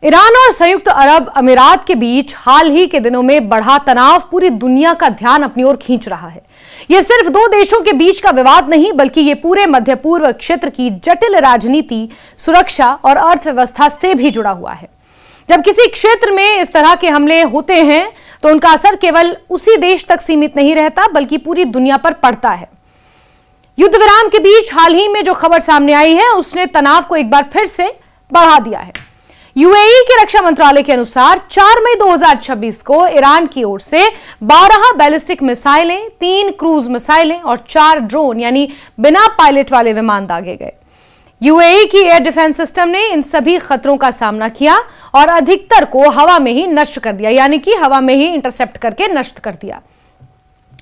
Iran और संयुक्त अरब अमीरात के बीच हाल ही के दिनों में बढ़ा तनाव पूरी दुनिया का ध्यान अपनी ओर खींच रहा है। यह सिर्फ दो देशों के बीच का विवाद नहीं, बल्कि ये पूरे मध्य पूर्व क्षेत्र की जटिल राजनीति, सुरक्षा और अर्थव्यवस्था से भी जुड़ा हुआ है। जब किसी क्षेत्र में इस तरह के हमले होते हैं तो उनका असर केवल उसी देश तक सीमित नहीं रहता, बल्कि पूरी दुनिया पर पड़ता है। युद्ध विराम के बीच हाल ही में जो खबर सामने आई है उसने तनाव को एक बार फिर से बढ़ा दिया है। यूएई के रक्षा मंत्रालय के अनुसार 4 मई 2026 को ईरान की ओर से 12 बैलिस्टिक मिसाइलें, 3 क्रूज मिसाइलें और 4 ड्रोन यानी बिना पायलट वाले विमान दागे गए। यूएई की एयर डिफेंस सिस्टम ने इन सभी खतरों का सामना किया और अधिकतर को हवा में ही नष्ट कर दिया, यानी कि हवा में ही इंटरसेप्ट करके नष्ट कर दिया।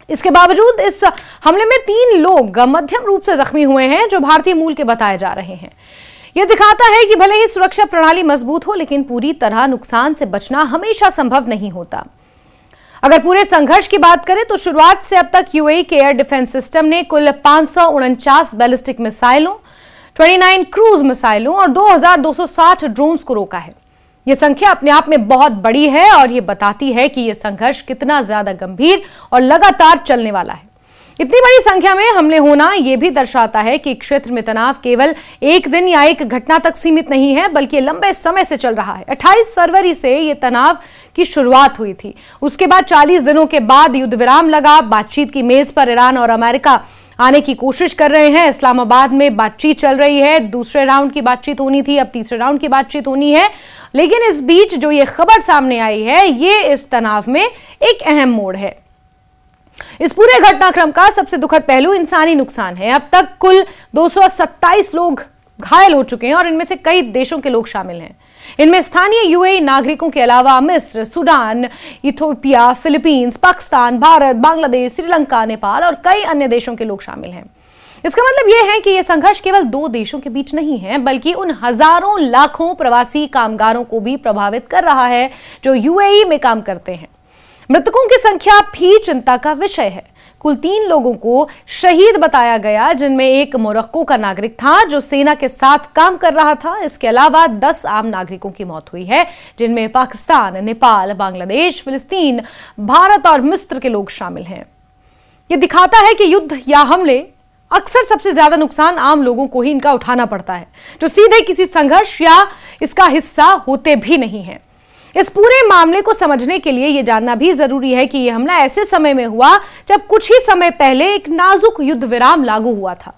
इसके बावजूद इस हमले में 3 लोग मध्यम रूप से जख्मी हुए हैं, जो भारतीय मूल के बताए जा रहे हैं। यह दिखाता है कि भले ही सुरक्षा प्रणाली मजबूत हो, लेकिन पूरी तरह नुकसान से बचना हमेशा संभव नहीं होता। अगर पूरे संघर्ष की बात करें तो शुरुआत से अब तक यूएई के एयर डिफेंस सिस्टम ने कुल 549 बैलिस्टिक मिसाइलों, 29 क्रूज मिसाइलों और 2260 ड्रोन्स को रोका है। यह संख्या अपने आप में बहुत बड़ी है और यह बताती है कि यह संघर्ष कितना ज्यादा गंभीर और लगातार चलने वाला है। इतनी बड़ी संख्या में हमले होना यह भी दर्शाता है कि क्षेत्र में तनाव केवल एक दिन या एक घटना तक सीमित नहीं है, बल्कि लंबे समय से चल रहा है। 28 फरवरी से यह तनाव की शुरुआत हुई थी। उसके बाद 40 दिनों के बाद युद्ध विराम लगा। बातचीत की मेज पर ईरान और अमेरिका आने की कोशिश कर रहे हैं। इस्लामाबाद में बातचीत चल रही है। दूसरे राउंड की बातचीत होनी थी, अब तीसरे राउंड की बातचीत होनी है। लेकिन इस बीच जो ये खबर सामने आई है, ये इस तनाव में एक अहम मोड़ है। इस पूरे घटनाक्रम का सबसे दुखद पहलू इंसानी नुकसान है। अब तक कुल 227 लोग घायल हो चुके हैं और इनमें से कई देशों के लोग शामिल हैं। इनमें स्थानीय यूएई नागरिकों के अलावा मिस्र, Sudan, Ethiopia, Philippines, Pakistan, Bharat, Bangladesh, Sri Lanka, Nepal और कई अन्य देशों के लोग शामिल हैं। इसका मतलब यह है कि यह संघर्ष केवल दो देशों के बीच नहीं है, बल्कि उन हजारों लाखों प्रवासी कामगारों को भी प्रभावित कर रहा है जो यूएई में काम करते हैं। मृतकों की संख्या भी चिंता का विषय है। कुल 3 लोगों को शहीद बताया गया, जिनमें एक मोरक्को का नागरिक था जो सेना के साथ काम कर रहा था। इसके अलावा 10 आम नागरिकों की मौत हुई है, जिनमें पाकिस्तान, नेपाल, बांग्लादेश, फिलिस्तीन, भारत और मिस्र के लोग शामिल हैं। यह दिखाता है कि युद्ध या हमले अक्सर सबसे ज्यादा नुकसान आम लोगों को ही इनका उठाना पड़ता है, जो सीधे किसी संघर्ष या इसका हिस्सा होते भी नहीं है। इस पूरे मामले को समझने के लिए यह जानना भी जरूरी है कि यह हमला ऐसे समय में हुआ जब कुछ ही समय पहले एक नाजुक युद्ध विराम लागू हुआ था।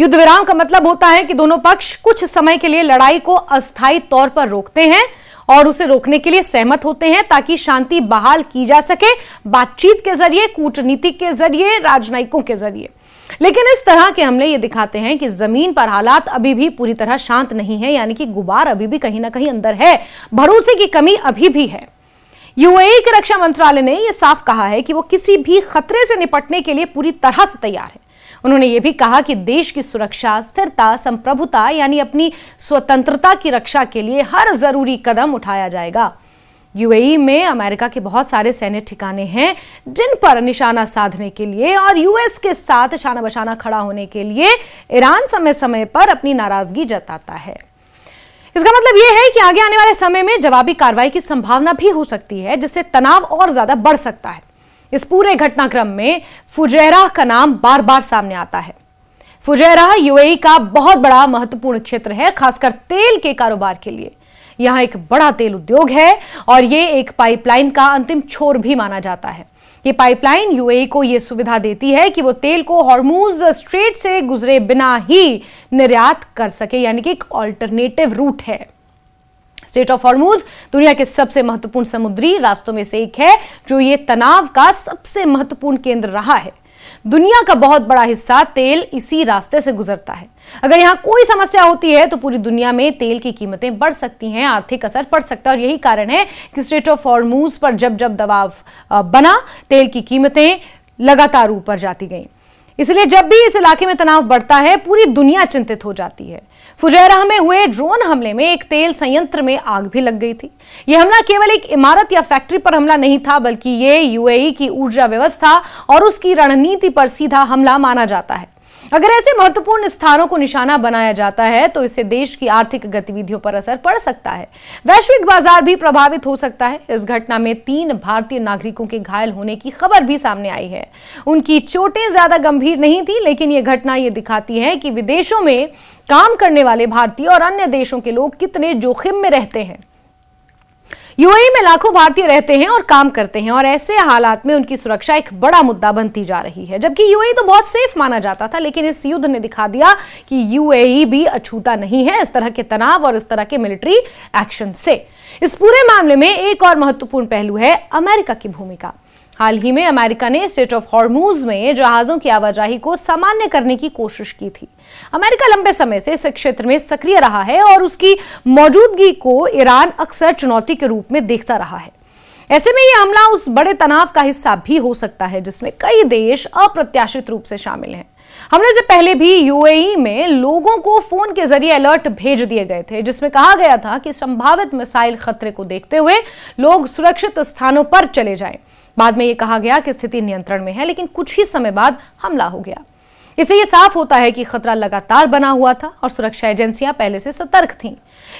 युद्ध विराम का मतलब होता है कि दोनों पक्ष कुछ समय के लिए लड़ाई को अस्थायी तौर पर रोकते हैं और उसे रोकने के लिए सहमत होते हैं, ताकि शांति बहाल की जा सके, बातचीत के जरिए, कूटनीति के जरिए, राजनयिकों के जरिए। लेकिन इस तरह के हमले ये दिखाते हैं कि जमीन पर हालात अभी भी पूरी तरह शांत नहीं है, यानी कि गुबार अभी भी कहीं ना कहीं अंदर है, भरोसे की कमी अभी भी है। यूएई के रक्षा मंत्रालय ने यह साफ कहा है कि वो किसी भी खतरे से निपटने के लिए पूरी तरह से तैयार है। उन्होंने ये भी कहा कि देश की सुरक्षा, स्थिरता, संप्रभुता यानी अपनी स्वतंत्रता की रक्षा के लिए हर जरूरी कदम उठाया जाएगा। यूएई में अमेरिका के बहुत सारे सैन्य ठिकाने हैं, जिन पर निशाना साधने के लिए और यूएस के साथ शाना बशाना खड़ा होने के लिए ईरान समय समय पर अपनी नाराजगी जताता है। इसका मतलब यह है कि आगे आने वाले समय में जवाबी कार्रवाई की संभावना भी हो सकती है, जिससे तनाव और ज्यादा बढ़ सकता है। इस पूरे घटनाक्रम में फुजैरह का नाम बार बार सामने आता है। फुजैरह यूएई का बहुत बड़ा महत्वपूर्ण क्षेत्र है, खासकर तेल के कारोबार के लिए। यहां एक बड़ा तेल उद्योग है और यह एक पाइपलाइन का अंतिम छोर भी माना जाता है। ये पाइपलाइन यूएई को यह सुविधा देती है कि वो तेल को हॉर्मुज स्ट्रेट से गुजरे बिना ही निर्यात कर सके, यानी कि एक ऑल्टरनेटिव रूट है। स्ट्रेट ऑफ हॉर्मुज दुनिया के सबसे महत्वपूर्ण समुद्री रास्तों में से एक है, जो ये तनाव का सबसे महत्वपूर्ण केंद्र रहा है। दुनिया का बहुत बड़ा हिस्सा तेल इसी रास्ते से गुजरता है। अगर यहां कोई समस्या होती है तो पूरी दुनिया में तेल की कीमतें बढ़ सकती हैं, आर्थिक असर पड़ सकता है और यही कारण है कि स्ट्रेट ऑफ हॉर्मुज पर जब जब दबाव बना, तेल की कीमतें लगातार ऊपर जाती गईं। इसलिए जब भी इस इलाके में तनाव बढ़ता है, पूरी दुनिया चिंतित हो जाती है। फुजैरह में हुए ड्रोन हमले में एक तेल संयंत्र में आग भी लग गई थी। यह हमला केवल एक इमारत या फैक्ट्री पर हमला नहीं था, बल्कि यह यूएई की ऊर्जा व्यवस्था और उसकी रणनीति पर सीधा हमला माना जाता है। अगर ऐसे महत्वपूर्ण स्थानों को निशाना बनाया जाता है तो इससे देश की आर्थिक गतिविधियों पर असर पड़ सकता है। वैश्विक बाजार भी प्रभावित हो सकता है। इस घटना में 3 भारतीय नागरिकों के घायल होने की खबर भी सामने आई है। उनकी चोटें ज्यादा गंभीर नहीं थी, लेकिन यह घटना यह दिखाती है कि विदेशों में काम करने वाले भारतीय और अन्य देशों के लोग कितने जोखिम में रहते हैं। यूएई में लाखों भारतीय रहते हैं और काम करते हैं और ऐसे हालात में उनकी सुरक्षा एक बड़ा मुद्दा बनती जा रही है। जबकि यूएई तो बहुत सेफ माना जाता था, लेकिन इस युद्ध ने दिखा दिया कि यूएई भी अछूता नहीं है इस तरह के तनाव और इस तरह के मिलिट्री एक्शन से। इस पूरे मामले में एक और महत्वपूर्ण पहलू है अमेरिका की भूमिका। हाल ही में अमेरिका ने स्ट्रेट ऑफ हॉर्मुज में जहाजों की आवाजाही को सामान्य करने की कोशिश की थी। अमेरिका लंबे समय से इस क्षेत्र में सक्रिय रहा है और उसकी मौजूदगी को ईरान अक्सर चुनौती के रूप में देखता रहा है। ऐसे में यह हमला उस बड़े तनाव का हिस्सा भी हो सकता है जिसमें कई देश अप्रत्याशित रूप से शामिल हैं। हमले से पहले भी यूएई में लोगों को फोन के जरिए अलर्ट भेज दिए गए थे, जिसमें कहा गया था कि संभावित मिसाइल खतरे को देखते हुए लोग सुरक्षित स्थानों पर चले जाएं। बाद में यह कहा गया कि स्थिति नियंत्रण में है, लेकिन कुछ ही समय बाद हमला हो गया। इससे यह साफ होता है कि खतरा लगातार बना हुआ था और सुरक्षा एजेंसियां पहले से सतर्क थीं।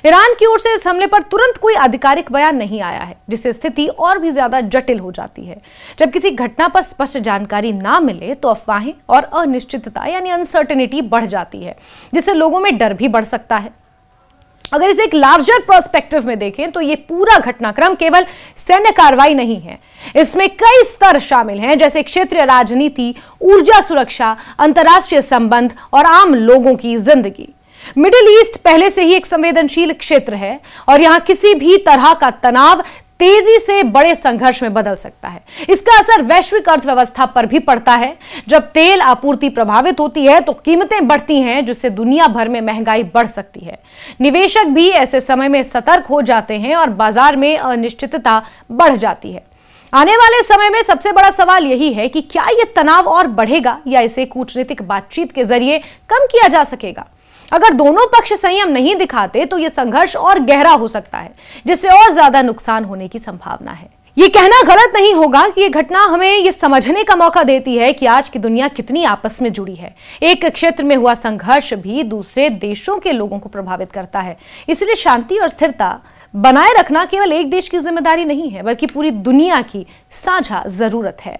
ईरान की ओर से इस हमले पर तुरंत कोई आधिकारिक बयान नहीं आया है, जिससे स्थिति और भी ज्यादा जटिल हो जाती है। जब किसी घटना पर स्पष्ट जानकारी ना मिले तो अफवाहें और अनिश्चितता यानी अनसर्टेनिटी बढ़ जाती है, जिससे लोगों में डर भी बढ़ सकता है। अगर इसे एक लार्जर पर्सपेक्टिव में देखें तो ये पूरा घटनाक्रम केवल सैन्य कार्रवाई नहीं है, इसमें कई स्तर शामिल हैं, जैसे क्षेत्रीय राजनीति, ऊर्जा सुरक्षा, अंतर्राष्ट्रीय संबंध और आम लोगों की जिंदगी। मिडिल ईस्ट पहले से ही एक संवेदनशील क्षेत्र है और यहां किसी भी तरह का तनाव तेजी से बड़े संघर्ष में बदल सकता है। इसका असर वैश्विक अर्थव्यवस्था पर भी पड़ता है। जब तेल आपूर्ति प्रभावित होती है तो कीमतें बढ़ती हैं, जिससे दुनिया भर में महंगाई बढ़ सकती है। निवेशक भी ऐसे समय में सतर्क हो जाते हैं और बाजार में अनिश्चितता बढ़ जाती है। आने वाले समय में सबसे बड़ा सवाल यही है कि क्या यह तनाव और बढ़ेगा या इसे कूटनीतिक बातचीत के जरिए कम किया जा सकेगा। अगर दोनों पक्ष संयम नहीं दिखाते तो यह संघर्ष और गहरा हो सकता है, जिससे और ज्यादा नुकसान होने की संभावना है। यह कहना गलत नहीं होगा कि यह घटना हमें यह समझने का मौका देती है कि आज की दुनिया कितनी आपस में जुड़ी है। एक क्षेत्र में हुआ संघर्ष भी दूसरे देशों के लोगों को प्रभावित करता है। इसलिए शांति और स्थिरता बनाए रखना केवल एक देश की जिम्मेदारी नहीं है, बल्कि पूरी दुनिया की साझा जरूरत है।